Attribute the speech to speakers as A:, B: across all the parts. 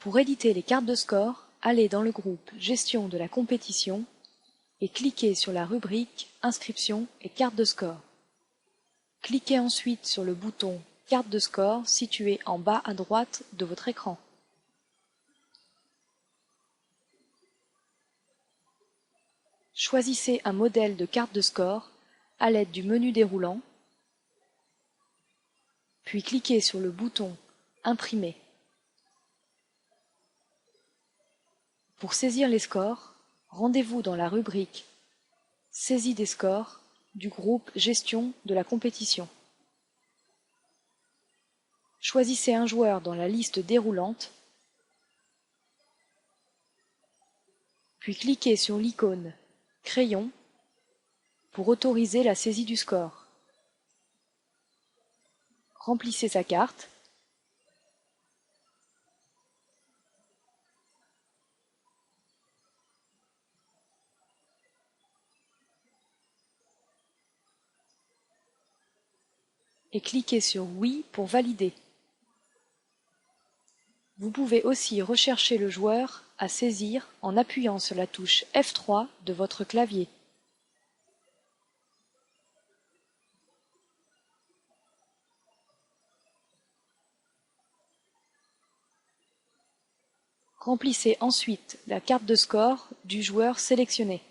A: Pour éditer les cartes de score, allez dans le groupe Gestion de la compétition et cliquez sur la rubrique Inscription et cartes de score. Cliquez ensuite sur le bouton Carte de score situé en bas à droite de votre écran. Choisissez un modèle de carte de score à l'aide du menu déroulant, puis cliquez sur le bouton Imprimer. Pour saisir les scores, rendez-vous dans la rubrique Saisie des scores du groupe Gestion de la compétition. Choisissez un joueur dans la liste déroulante, puis cliquez sur l'icône Crayon pour autoriser la saisie du score. Remplissez sa carte. Et cliquez sur Oui pour valider. Vous pouvez aussi rechercher le joueur à saisir en appuyant sur la touche F3 de votre clavier. Remplissez ensuite la carte de score du joueur sélectionné.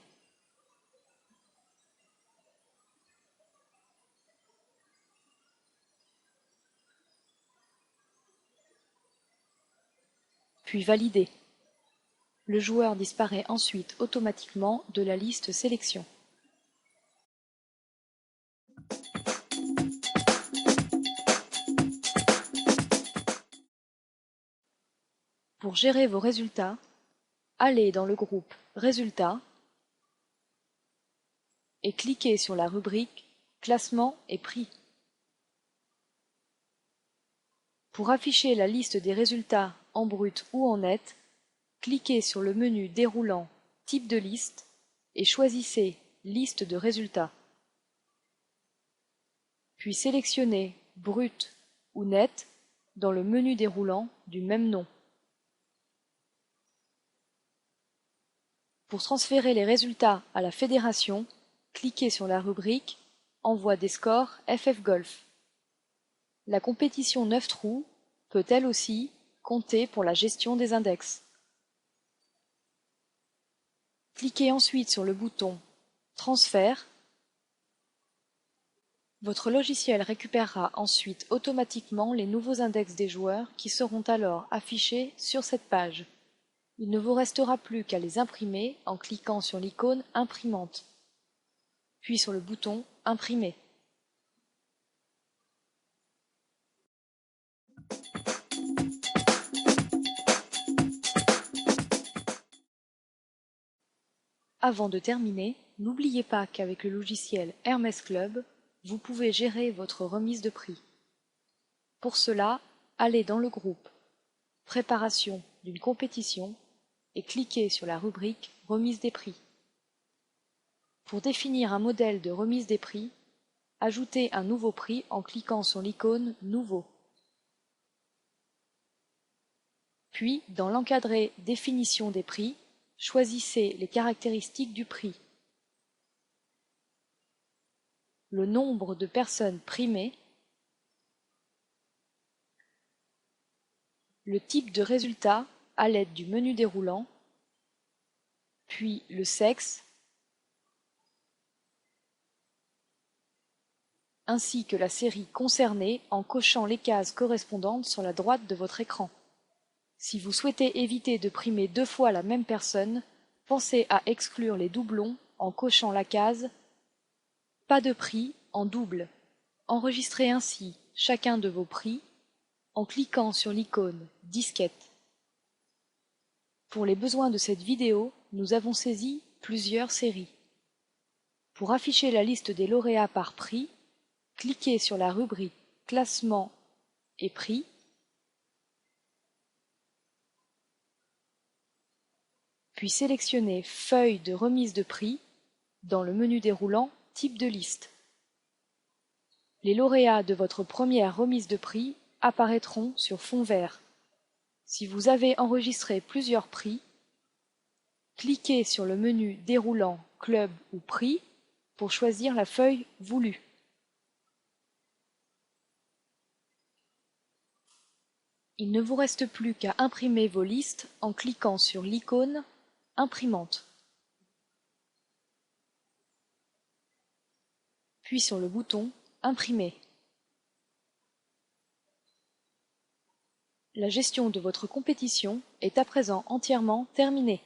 A: Puis validez. Le joueur disparaît ensuite automatiquement de la liste sélection. Pour gérer vos résultats, allez dans le groupe Résultats et cliquez sur la rubrique Classement et prix. Pour afficher la liste des résultats en brut ou en net, cliquez sur le menu déroulant Type de liste et choisissez Liste de résultats. Puis sélectionnez Brut ou Net dans le menu déroulant du même nom. Pour transférer les résultats à la fédération, cliquez sur la rubrique Envoi des scores FF Golf. La compétition 9 trous peut elle aussi compter pour la gestion des index. Cliquez ensuite sur le bouton Transfert. Votre logiciel récupérera ensuite automatiquement les nouveaux index des joueurs qui seront alors affichés sur cette page. Il ne vous restera plus qu'à les imprimer en cliquant sur l'icône Imprimante, puis sur le bouton Imprimer. Avant de terminer, n'oubliez pas qu'avec le logiciel Hermès Club, vous pouvez gérer votre remise de prix. Pour cela, allez dans le groupe Préparation d'une compétition et cliquez sur la rubrique Remise des prix. Pour définir un modèle de remise des prix, ajoutez un nouveau prix en cliquant sur l'icône Nouveau. Puis, dans l'encadré Définition des prix, choisissez les caractéristiques du prix. Le nombre de personnes primées, le type de résultat à l'aide du menu déroulant, puis le sexe, ainsi que la série concernée en cochant les cases correspondantes sur la droite de votre écran. Si vous souhaitez éviter de primer deux fois la même personne, pensez à exclure les doublons en cochant la case « Pas de prix » en double. Enregistrez ainsi chacun de vos prix en cliquant sur l'icône « Disquette ». Pour les besoins de cette vidéo, nous avons saisi plusieurs séries. Pour afficher la liste des lauréats par prix, cliquez sur la rubrique « Classement et prix », puis sélectionnez « Feuille de remise de prix » dans le menu déroulant « Type de liste ». Les lauréats de votre première remise de prix apparaîtront sur fond vert. Si vous avez enregistré plusieurs prix, cliquez sur le menu déroulant Club ou Prix pour choisir la feuille voulue. Il ne vous reste plus qu'à imprimer vos listes en cliquant sur l'icône Imprimante, puis sur le bouton Imprimer. La gestion de votre compétition est à présent entièrement terminée.